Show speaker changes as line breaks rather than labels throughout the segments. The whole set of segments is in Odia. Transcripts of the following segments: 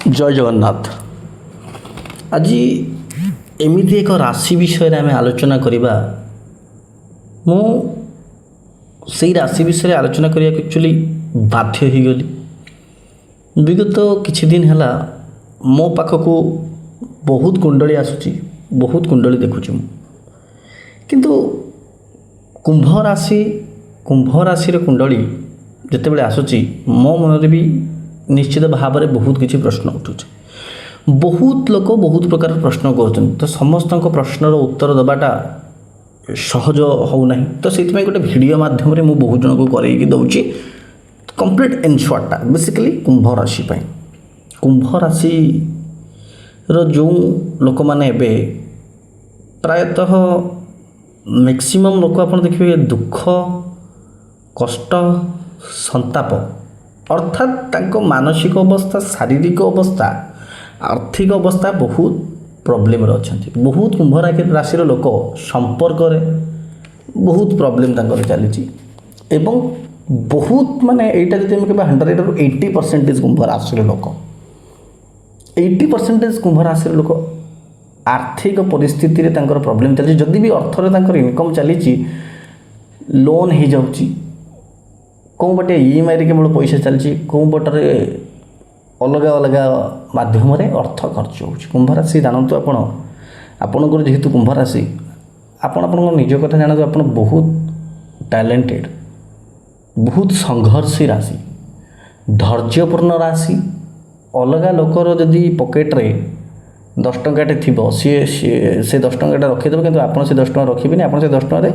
जय जगन्नाथ। आज एमती एक राशि विषय आम आलोचना करवा मु से राशि विषय आलोचना करने एक्चुअली बाध्य हो गली। विगत किछि दिन है मो पाखक बहुत कुंडली आसूची, बहुत कुंडली देखुची किंतु कुंभ राशि कुंडली जितेबाला आसूची मो मन भी निश्चित भाव में बहुत किसी प्रश्न उठुचे। बहुत लोक बहुत प्रकार प्रश्न कर तो समस्त प्रश्नर उत्तर देवाटा सहज होना। तो से गोटे वीडियो माध्यम मुझे बहुत जन को करके दूसरी कंप्लीट एनसोर्टा बेसिकली कुंभ राशि। कुंभ राशि जो लोक मैंने प्रायतः मैक्सिमम लोक आप देखिए दुख कष्ट संताप अर्थात तांको मानसिक अवस्था शारीरिक अवस्था आर्थिक अवस्था बहुत प्रॉब्लम रे अछंती। बहुत कुंभ राशि लोक संपर्क रे बहुत प्रॉब्लम तांकर चली एवं बहुत माने एटा जति हम केबा 100 ରୁ 80% कुंभ राशि लोक 80% कुंभ राशि लोक आर्थिक परिस्थिति रे तांकर प्रॉब्लम चली। जदि भी अर्थ रे तांकर इनकम चली लोन हो जाउची कौन पटे ईएमआई रे केवल पैसा चलती कौन पटे अलग अलग माध्यम अर्थ खर्च हो। कुंभ राशि जानतु आपणकर जेहेतु कुंभ राशि आपण निज कथा जानतु आप बहुत टैलेंटेड बहुत संघर्षी राशि धैर्यपूर्ण राशि। अलग लोकर जदि पकेट रे 10 टंकाटे थी से 10 टंकाटा रखीदेव कि आप 10 टଙ୍କା रखिए आप 10 टଙ୍କା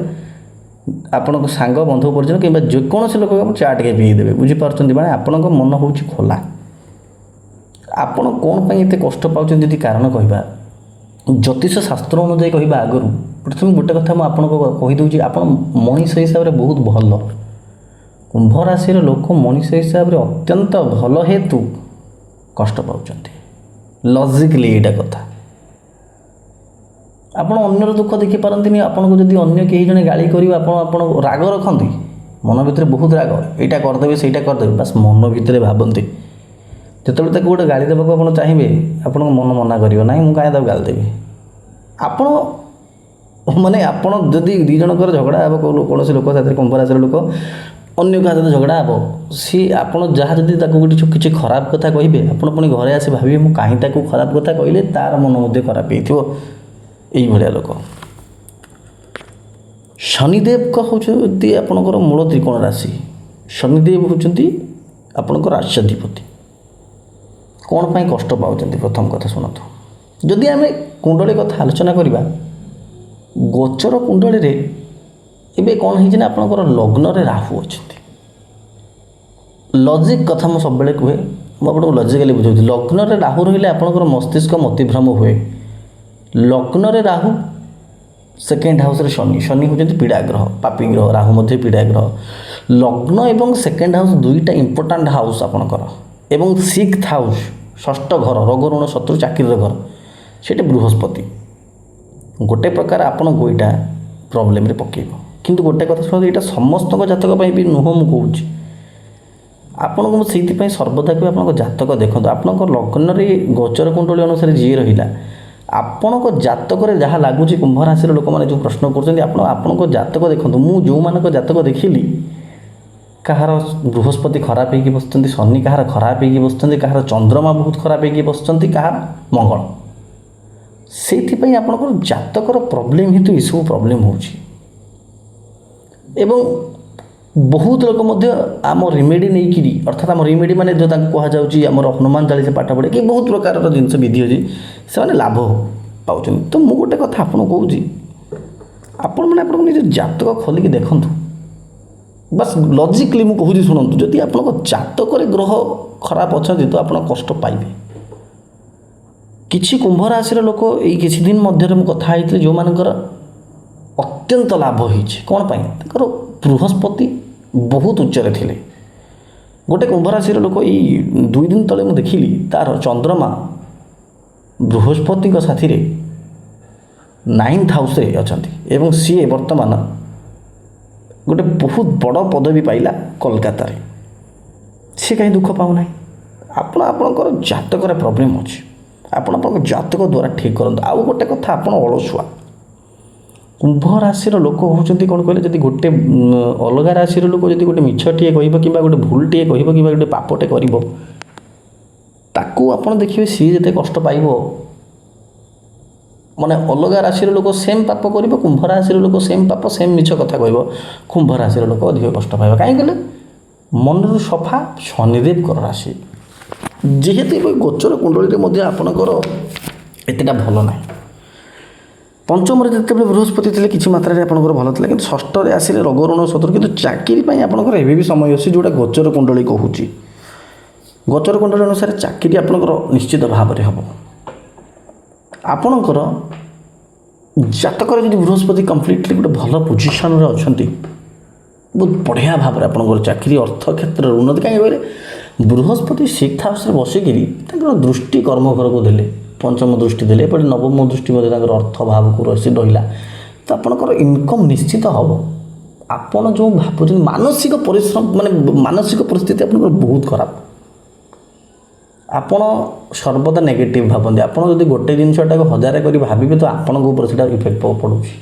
आपण सांग बंधु परिजन कि जेकोसी लोक चाट के पीदेवे बुझीपार माने आपण मन हो खोला। आपण कौन एत कष्ट पाँच यदि कारण कहवा ज्योतिष शास्त्र अनुजाई कहवा आगु प्रथम गोटे कथा मुझे कहीदे आप मनीष हिसाब से बहुत भल। कुंभ राशि लोक मनीष हिसाब से अत्यंत भल हेतु कष्ट पाँच लॉजिकली एटा कथा। आपण अन्यर दुख देखिपारती आपको जब अन्य कहीं जड़े गाड़ी कर राग रखती मन भितर बहुत राग यहाँ करदे से करदे बस मन भितर भावती जिते गोटे गाड़ी देवाक आप चाहिए आप मन मना कर ना मुझे कहीं गाली देवी आपण माने आपण जदि दी जनकर झगड़ा हे कौन लोक साथ कुंभ राशि लोक अन्य क्या सहित झगड़ा हे सी आपड़ जहाँ जब किसी खराब कथा कहे आपड़ पुणी घरे आसी भावे मुझे कहीं खराब कथा कहले तार मन खराब हो भाया लोक। शनिदेव होती आपणकर मूल त्रिकोण राशि। शनिदेव होती आपणकर राष्ट्राधिपति कौन पाई कष्ट पाँच प्रथम कथा शुणु। जदि आम कुंडली कथा आलोचना करवा गोचर कुंडली रे एबे कौन है आपणकर लग्न रे राहु अच्छा लॉजिक कथा मुझे सब कहे मुझे लॉजिकली बुझाऊँ। लग्न रे राहु रही आपणकर मस्तिष्क मतिभ्रम हुए। लग्न रे राहु सेकेंड हाउस रे शनि शनि होती पीड़ा ग्रह पापी ग्रह राहु मध्य पीड़ा ग्रह। लग्न एवं सेकेंड हाउस दुईटा इंपोर्टाट हाउस आपणकर एवं 6th हाउस षष्ठ घर रोग ऋण शत्रु चाकरी घर से बृहस्पति गोटे प्रकार आपण को यहाँ प्रोब्लेम रे पकेब। किंतु गोटे कथा शुणु यहाँ समस्त जातक भी नुह मुझे आपन को से सर्वदा कह आप जातक देखो आपण लग्न रे गोचर कुंडली अनुसार जी रहा आपण को जातक जहाँ लगुच कुंभ राशि लोक मैंने जो प्रश्न कर जातक देखो मुझे जो मान जातक देखिली कहार बृहस्पति खराब हो बस शनि कहार खराब हो बस कहार चंद्रमा बहुत खराब हो बस कहार मंगल से आपणकर जातकर प्रोब्लेम हेतु ये सब प्रोब्लेम हो बहुत लोक आम रिमेडी नहीं अर्थात आम रिमेडी माने जो कहुच्छी आम हनुमान चालीसा पाठ पढ़े कि बहुत प्रकार जिनस विधि अच्छी से लाभ पाँच। तो मुझे गोटे कथा आपको कहूँ आपण मैंने आप निज जातक खोलिक देखूँ बस लॉजिकली मुझे कहूँ शुणु जदि आप जातक ग्रह खराब अच्छा तो आप कष्ट पाइबे। किछि कुंभ राशि लोक ये किछि दिन मध्य कथा होते जो मानकर अत्यंत लाभ होइछि कौन पाई बृहस्पति बहुत उच्चरे थिले। गोटे कुंभ राशि लोक ये 2 दिन तले मुझे देखिली तार चंद्रमा बृहस्पति साथी 9th हाउस रे अछंती एवं सी वर्तमान गोटे बहुत बड़ पदवी पाइला कोलकाता रे सी कहीं दुख पाऊना ଆପଣ ଆପଣଙ୍କର ଜାତକରେ ପ୍ରୋବ୍ଲେମ୍ ଅଛି, ଆପଣ ଆପଣଙ୍କ ଜାତକ ଦ୍ୱାରା ଠିକ୍ କରନ୍ତୁ। ଆଉ ଗୋଟେ କଥା, ଆପଣ ଅଳସୁଆ। କୁମ୍ଭ ରାଶିର ଲୋକ ହେଉଛନ୍ତି କ'ଣ କହିଲେ, ଯଦି ଗୋଟେ ଅଲଗା ରାଶିର ଲୋକ ଯଦି ଗୋଟେ ମିଛଟିଏ କହିବ କିମ୍ବା ଗୋଟେ ଭୁଲଟିଏ କହିବ କିମ୍ବା ଗୋଟେ ପାପଟେ କରିବ, ତାକୁ ଆପଣ ଦେଖିବେ ସିଏ ଯେତେ କଷ୍ଟ ପାଇବ, ମାନେ ଅଲଗା ରାଶିର ଲୋକ ସେମ୍ ପାପ କରିବ, କୁମ୍ଭ ରାଶିର ଲୋକ ସେମ୍ ପାପ ସେମ୍ ମିଛ କଥା କହିବ, କୁମ୍ଭ ରାଶିର ଲୋକ ଅଧିକ କଷ୍ଟ ପାଇବ। କାହିଁକି କହିଲେ, ମନରୁ ସଫା ଶନିଦେବଙ୍କର ରାଶି। ଯେହେତୁ ଏବେ ଗୋଚର କୁଣ୍ଡଳୀରେ ମଧ୍ୟ ଆପଣଙ୍କର ଏତେଟା ଭଲ ନାହିଁ। ପଞ୍ଚମରେ ଯେତେବେଳେ ବୃହସ୍ପତି ଥିଲେ କିଛି ମାତ୍ରାରେ ଆପଣଙ୍କର ଭଲ ଥିଲା, କିନ୍ତୁ ଷଷ୍ଠରେ ଆସିଲେ ରୋଗ ଋଣ ଶତ୍ରୁ। କିନ୍ତୁ ଚାକିରି ପାଇଁ ଆପଣଙ୍କର ଏବେ ବି ସମୟ ଅଛି, ଯେଉଁଟା ଗୋଚର କୁଣ୍ଡଳୀ କହୁଛି। ଗୋଚର କୁଣ୍ଡଳୀ ଅନୁସାରେ ଚାକିରି ଆପଣଙ୍କର ନିଶ୍ଚିତ ଭାବରେ ହେବ। ଆପଣଙ୍କର ଜାତକରେ ଯଦି ବୃହସ୍ପତି କମ୍ପ୍ଲିଟଲି ଗୋଟେ ଭଲ ପୋଜିସନ୍ରେ ଅଛନ୍ତି, ବହୁତ ବଢ଼ିଆ ଭାବରେ ଆପଣଙ୍କର ଚାକିରି ଅର୍ଥ କ୍ଷେତ୍ରରେ ଉନ୍ନତି। କାହିଁକି କହିଲେ, ବୃହସ୍ପତି 6th ହାଉସ୍ରେ ବସିକିରି ତାଙ୍କର ଦୃଷ୍ଟି କର୍ମଘରକୁ ଦେଲେ, ପଞ୍ଚମ ଦୃଷ୍ଟି ଦେଲେ, ଏପଟେ ନବମ ଦୃଷ୍ଟି ମଧ୍ୟ ତାଙ୍କର ଅର୍ଥ ଭାବକୁ ରହିଲା। ତ ଆପଣଙ୍କର ଇନକମ୍ ନିଶ୍ଚିତ ହେବ। ଆପଣ ଯେଉଁ ଭାବୁଛନ୍ତି ମାନସିକ ପରିଶ୍ରମ, ମାନେ ମାନସିକ ପରିସ୍ଥିତି ଆପଣଙ୍କର ବହୁତ ଖରାପ। ଆପଣ ସର୍ବଦା ନେଗେଟିଭ୍ ଭାବନ୍ତି। ଆପଣ ଯଦି ଗୋଟେ ଜିନିଷଟାକୁ 1000 କରି ଭାବିବେ ତ ଆପଣଙ୍କ ଉପରେ ସେଇଟା ଇଫେକ୍ଟ ପଡ଼ୁଛି।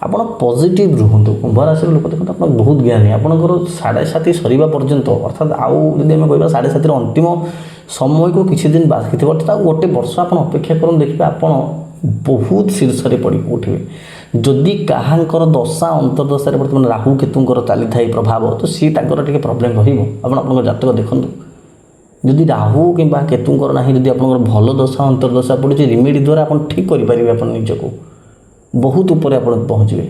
ଆପଣ ପଜିଟିଭ୍ ରୁହନ୍ତୁ। କୁମ୍ଭ ରାଶିର ଲୋକ ଦେଖନ୍ତୁ, ଆପଣ ବହୁତ ଜ୍ଞାନୀ। ଆପଣଙ୍କର 7.5 ସରିବା ପର୍ଯ୍ୟନ୍ତ, ଅର୍ଥାତ୍ ଆଉ ଯଦି ଆମେ କହିବା 7.5ର ଅନ୍ତିମ ସମୟକୁ କିଛି ଦିନ ବାକି ଥିବ, ଅର୍ଥାତ୍ ଆଉ ଗୋଟେ ବର୍ଷ ଆପଣ ଅପେକ୍ଷା କରନ୍ତୁ, ଦେଖିବେ ଆପଣ ବହୁତ ଶୀର୍ଷରେ ପଡ଼ି ଉଠିବେ। ଯଦି କାହାଙ୍କର ଦଶା ଅନ୍ତର୍ଦଶାରେ ବର୍ତ୍ତମାନ ରାହୁ କେତୁଙ୍କର ଚାଲିଥାଏ ପ୍ରଭାବ, ତ ସିଏ ତାଙ୍କର ଟିକେ ପ୍ରୋବ୍ଲେମ୍ ରହିବ। ଆପଣ ଆପଣଙ୍କ ଜାତକ ଦେଖନ୍ତୁ। ଯଦି ରାହୁ କିମ୍ବା କେତୁଙ୍କର ନାହିଁ, ଯଦି ଆପଣଙ୍କର ଭଲ ଦଶା ଅନ୍ତର୍ଦଶା ପଡ଼ୁଛି, ରିମେଡ଼ି ଦ୍ୱାରା ଆପଣ ଠିକ୍ କରିପାରିବେ ଆପଣ ନିଜକୁ, ବହୁତ ଉପରେ ଆପଣ ପହଞ୍ଚିବେ।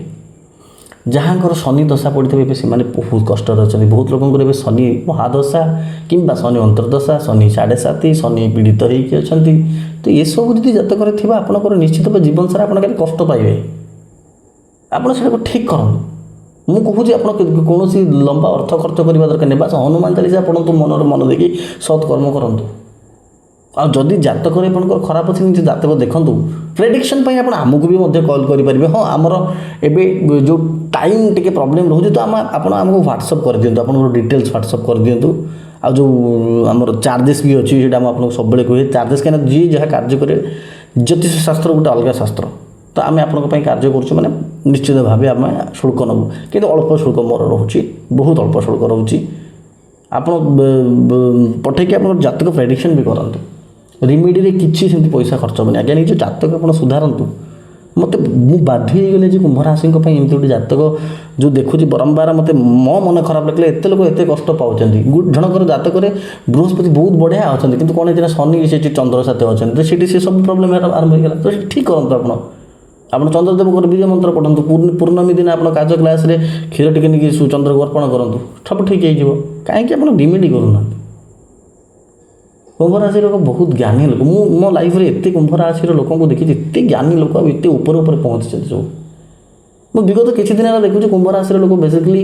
ଯାହାଙ୍କର ଶନି ଦଶା ପଡ଼ିଥିବେ ଏବେ ସେମାନେ ବହୁତ କଷ୍ଟରେ ଅଛନ୍ତି। ବହୁତ ଲୋକଙ୍କର ଏବେ ଶନି ମହାଦଶା କିମ୍ବା ଶନି ଅନ୍ତର୍ଦଶା, ଶନି 7.5, ଶନି ପୀଡ଼ିତ ହେଇକି ଅଛନ୍ତି। ତ ଏସବୁ ଯଦି ଜାତକରେ ଥିବ, ଆପଣଙ୍କର ନିଶ୍ଚିତ ଭାବେ ଜୀବନ ସାରା ଆପଣ କେବେ କଷ୍ଟ ପାଇବେ। ଆପଣ ସେଟାକୁ ଠିକ୍ କରନ୍ତୁ। ମୁଁ କହୁଛି ଆପଣ କୌଣସି ଲମ୍ବା ଅର୍ଥ ଖର୍ଚ୍ଚ କରିବା ଦରକାର ନାହିଁ, ବାସ୍ ହନୁମାନ ଚାଳିଶା ପଢ଼ନ୍ତୁ, ମନରେ ମନ ଦେଇକି ସତ୍ କର୍ମ କରନ୍ତୁ। ଆଉ ଯଦି ଜାତକରେ ଆପଣଙ୍କର ଖରାପ ଅଛି, ନିଜେ ଜାତକ ଦେଖନ୍ତୁ। ପ୍ରେଡ଼ିକ୍ସନ୍ ପାଇଁ ଆପଣ ଆମକୁ ବି ମଧ୍ୟ କଲ୍ କରିପାରିବେ। ହଁ, ଆମର ଏବେ ଯେଉଁ ଟାଇମ୍ ଟିକେ ପ୍ରୋବ୍ଲେମ୍ ରହୁଛି, ତ ଆପଣ ଆମକୁ ହ୍ୱାଟ୍ସଅପ୍ କରିଦିଅନ୍ତୁ, ଆପଣଙ୍କର ଡିଟେଲ୍ସ ହ୍ୱାଟ୍ସଅପ୍ କରିଦିଅନ୍ତୁ। ଆଉ ଯେଉଁ ଆମର ଚାର୍ଜେସ୍ ବି ଅଛି, ସେଇଟା ମୁଁ ଆପଣଙ୍କୁ ସବୁବେଳେ କୁହେ। ଚାର୍ଜେସ୍ କାହିଁକିନା ଯିଏ ଯାହା କାର୍ଯ୍ୟ କରେ, ଜ୍ୟୋତିଷ ଶାସ୍ତ୍ର ଗୋଟେ ଅଲଗା ଶାସ୍ତ୍ର। ତ ଆମେ ଆପଣଙ୍କ ପାଇଁ କାର୍ଯ୍ୟ କରୁଛୁ ମାନେ ନିଶ୍ଚିତ ଭାବେ ଆମେ ଶୁଳ୍କ ନେବୁ, କିନ୍ତୁ ଅଳ୍ପ ଶୁଳ୍କ ମୋର ରହୁଛି, ବହୁତ ଅଳ୍ପ ଶୁଳ୍କ ରହୁଛି। ଆପଣ ପଠେଇକି ଆପଣଙ୍କର ଜାତକ ପ୍ରେଡ଼ିକ୍ସନ୍ ବି କରନ୍ତୁ। ରିମେଡ଼ିରେ କିଛି ସେମିତି ପଇସା ଖର୍ଚ୍ଚ ହେବନି। ଆଜ୍ଞା, ନିଜ ଜାତକ ଆପଣ ସୁଧାରନ୍ତୁ। ମୁଁ ବାଧ୍ୟ ହେଇଗଲି ଯେ କୁମ୍ଭ ରାଶିଙ୍କ ପାଇଁ ଏମିତି ଗୋଟେ ଜାତକ ଯେଉଁ ଦେଖୁଛି ବାରମ୍ବାର, ମୋତେ ମୋ ମନ ଖରାପ ଲାଗିଲା, ଏତେ ଲୋକ ଏତେ କଷ୍ଟ ପାଉଛନ୍ତି। ଜଣଙ୍କର ଜାତକରେ ବୃହସ୍ପତି ବହୁତ ବଢ଼ିଆ ଅଛନ୍ତି, କିନ୍ତୁ କ'ଣ ହେଇଛି ନା ଶନି ସେଠି ଚନ୍ଦ୍ର ସାଥେ ଅଛନ୍ତି, ତ ସେଠି ସେ ସବୁ ପ୍ରୋବ୍ଲେମ୍ ଆରମ୍ଭ ହେଇଗଲା। ତ ସେଠି ଠିକ୍ କରନ୍ତୁ। ଆପଣ ଚନ୍ଦ୍ରଦେବଙ୍କର ବୀଜ ମନ୍ତ୍ର ପଢ଼ନ୍ତୁ। ପୂର୍ଣ୍ଣମୀ ଦିନ ଆପଣ କାର୍ଯ୍ୟ କ୍ଲାସ୍ରେ କ୍ଷୀର ଟିକେ ନେଇକି ଚନ୍ଦ୍ରକୁ ଅର୍ପଣ କରନ୍ତୁ, ସବୁ ଠିକ୍ ହେଇଯିବ। କାହିଁକି ଆପଣ ରିମେଡ଼ି କରୁନାହାନ୍ତି? କୁମ୍ଭ ରାଶିର ଲୋକ ବହୁତ ଜ୍ଞାନୀ ଲୋକ। ମୁଁ ମୋ ଲାଇଫ୍ରେ ଏତେ କୁମ୍ଭ ରାଶିର ଲୋକଙ୍କୁ ଦେଖିଛି, ଏତେ ଜ୍ଞାନୀ ଲୋକ, ଆଉ ଏତେ ଉପରେ ପହଞ୍ଚିଛନ୍ତି ସବୁ। ମୁଁ ବିଗତ କିଛି ଦିନ ହେଲା ଦେଖୁଛି କୁମ୍ଭ ରାଶିର ଲୋକ ବେସିକଲି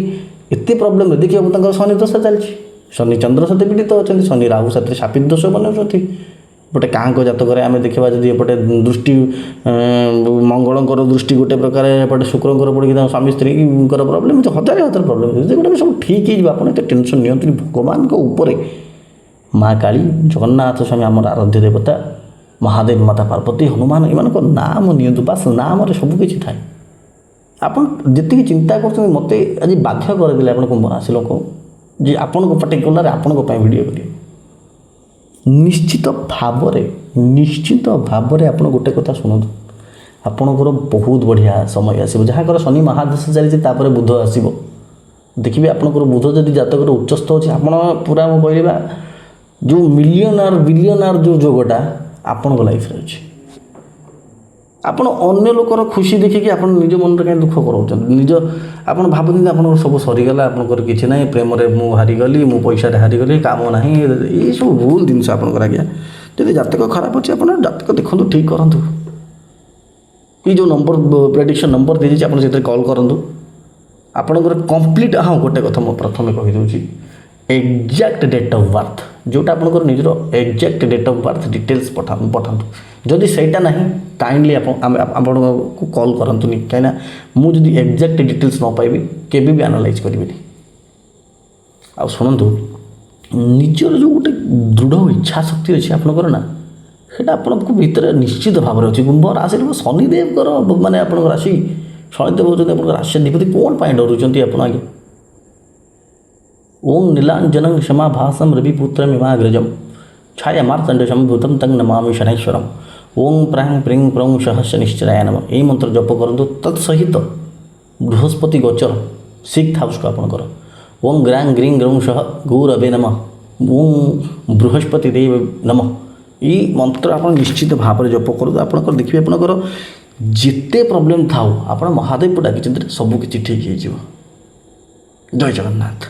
ଏତେ ପ୍ରୋବ୍ଲେମ୍ ଦେଖିବାକୁ, ତାଙ୍କର ଶନି ଦଶା ଚାଲିଛି, ଶନି ଚନ୍ଦ୍ର ସହିତ ପୀଡ଼ିତ ଅଛନ୍ତି, ଶନି ରାହୁ ସାଥିରେ ଶାପିତ ଦୋଷ ବନାଉଛନ୍ତି। ଗୋଟେ କାହାଙ୍କ ଜାତକରେ ଆମେ ଦେଖିବା, ଯଦି ଏପଟେ ଦୃଷ୍ଟି ମଙ୍ଗଳଙ୍କର ଦୃଷ୍ଟି ଗୋଟେ ପ୍ରକାର, ଏପଟେ ଶୁକ୍ରଙ୍କର ପଡ଼ିକି ତାଙ୍କ ସ୍ୱାମୀ ସ୍ତ୍ରୀଙ୍କର ପ୍ରୋବ୍ଲେମ୍, ହଜାର ପ୍ରୋବ୍ଲେମ୍, ସେଗୁଡ଼ା ସବୁ ଠିକ୍ ହେଇଯିବ। ଆପଣ ଏତେ ଟେନସନ୍ ନିଅନ୍ତୁନି। ଭଗବାନଙ୍କ ଉପରେ ମା କାଳୀ, ଜଗନ୍ନାଥ ସ୍ୱାମୀ ଆମର ଆରାଧ୍ୟ ଦେବତା, ମହାଦେବ, ମାତା ପାର୍ବତୀ, ହନୁମାନ, ଏମାନଙ୍କ ନାମ ନିଅନ୍ତୁ। ବାସ୍ ନାମରେ ସବୁକିଛି ଥାଏ। ଆପଣ ଯେତିକି ଚିନ୍ତା କରୁଛନ୍ତି, ମୋତେ ଆଜି ବାଧ୍ୟ କରିଦେଲେ ଆପଣ କୁମ୍ଭ ରାଶି ଲୋକ ଯେ ଆପଣଙ୍କ ପର୍ଟିକୁଲାର ଆପଣଙ୍କ ପାଇଁ ଭିଡ଼ିଓ କରିବେ। ନିଶ୍ଚିତ ଭାବରେ ଆପଣ ଗୋଟେ କଥା ଶୁଣନ୍ତୁ, ଆପଣଙ୍କର ବହୁତ ବଢ଼ିଆ ସମୟ ଆସିବ। ଯାହାଙ୍କର ଶନି ମହାଦଶା ଚାଲିଛି, ତାପରେ ବୁଧ ଆସିବ। ଦେଖିବେ ଆପଣଙ୍କର ବୁଧ ଯଦି ଜାତକରେ ଉଚ୍ଚସ୍ଥ ଅଛି, ଆପଣ ପୁରା ମୁଁ କହିଲି ବା ଯେଉଁ ବିଲିୟନାର ଯେଉଁ ଯୋଗଟା ଆପଣଙ୍କ ଲାଇଫ୍ରେ ଅଛି। ଆପଣ ଅନ୍ୟ ଲୋକର ଖୁସି ଦେଖିକି ଆପଣ ନିଜ ମନରେ କାହିଁ ଦୁଃଖ କରାଉଛନ୍ତି? ଆପଣ ଭାବୁଛନ୍ତି ଆପଣଙ୍କର ସବୁ ସରିଗଲା, ଆପଣଙ୍କର କିଛି ନାହିଁ, ପ୍ରେମରେ ମୁଁ ହାରିଗଲି, ମୁଁ ପଇସାରେ ହାରିଗଲି, କାମ ନାହିଁ, ଏଇସବୁ ଭୁଲ ଜିନିଷ ଆପଣଙ୍କର। ଆଜ୍ଞା, ଯଦି ଜାତକ ଖରାପ ଅଛି, ଆପଣ ଜାତକ ଦେଖନ୍ତୁ, ଠିକ୍ କରନ୍ତୁ। ଏଇ ଯେଉଁ ନମ୍ବର ପ୍ରେଡ଼ିକ୍ସନ୍ ନମ୍ବର ଦେଇଛି, ଆପଣ ସେଥିରେ କଲ୍ କରନ୍ତୁ। ଆପଣଙ୍କର କମ୍ପ୍ଲିଟ୍, ହଁ ଗୋଟେ କଥା ମୁଁ ପ୍ରଥମେ କହିଦେଉଛି, ଏକ୍ଜାକ୍ଟ ଡେଟ୍ ଅଫ୍ ବାର୍ଥ, ଯେଉଁଟା ଆପଣଙ୍କର ନିଜର exact date of birth details ପଠାନ୍ତୁ। ଯଦି ସେଇଟା ନାହିଁ, କାଇଣ୍ଡଲି ଆପଣଙ୍କୁ କଲ୍ କରନ୍ତୁନି, କାହିଁକିନା ମୁଁ ଯଦି ଏକ୍ଜାକ୍ଟ ଡିଟେଲ୍ସ ନ ପାଇବି କେବେ ବି ଆନାଲାଇଜ୍ କରିବିନି। ଆଉ ଶୁଣନ୍ତୁ, ନିଜର ଯେଉଁ ଗୋଟେ ଦୃଢ଼ ଇଚ୍ଛା ଶକ୍ତି ଅଛି ଆପଣଙ୍କର ନା, ସେଇଟା ଆପଣଙ୍କ ଭିତରେ ନିଶ୍ଚିତ ଭାବରେ ଅଛି। କୁମ୍ଭ ରାଶିରେ ଶନିଦେବଙ୍କର ମାନେ ଆପଣଙ୍କ ରାଶି, ଶନିଦେବ ହେଉଛନ୍ତି ଆପଣଙ୍କ ରାଶି ଅଧିପତି। କ'ଣ ପାଇଁ ଡରୁଛନ୍ତି ଆପଣ ଆଜ୍ଞା? ଓಂ ନୀଳାଞ୍ଜନଂ କ୍ଷମାଭାସଂ ରବିପୁତ୍ରಂ ହିମାଗ୍ରଜಂ ଛାୟା ମାର୍ତ୍ତଣ୍ଡ ଭୂତಂ ତଂ ନମାମି ଶନୈଶ୍ୱରମ୍। ଓಂ ପ୍ରାଂ ପ୍ରିଂ ପ୍ରଂ ସହସ୍ର ନିଶ୍ଚରାୟ ନମଃ। ଏହି ମନ୍ତ୍ର ଜପ କରନ୍ତୁ। ତତ୍ ସହିତ ବୃହସ୍ପତି ଗୋଚର 6th ହାଉସ୍କୁ ଆପଣଙ୍କର ଓಂ ଗ୍ରାଂ ଗ୍ରିଂ ଗ୍ରୌଂ ସହ ଗୌରବେ ନମଃ, ଓಂ ବୃହସ୍ପତି ଦେବ ନମଃ। ଏଇ ମନ୍ତ୍ର ଆପଣ ନିଶ୍ଚିତ ଭାବରେ ଜପ କରନ୍ତୁ। ଆପଣଙ୍କର ଦେଖିବେ ଆପଣଙ୍କର ଯେତେ ପ୍ରୋବ୍ଲେମ୍ ଥାଉ ଆପଣ ମହାଦେବକୁ ଡାକିଛନ୍ତି ସବୁକିଛି ଠିକ୍ ହେଇଯିବ। ଜୟ ଜଗନ୍ନାଥ।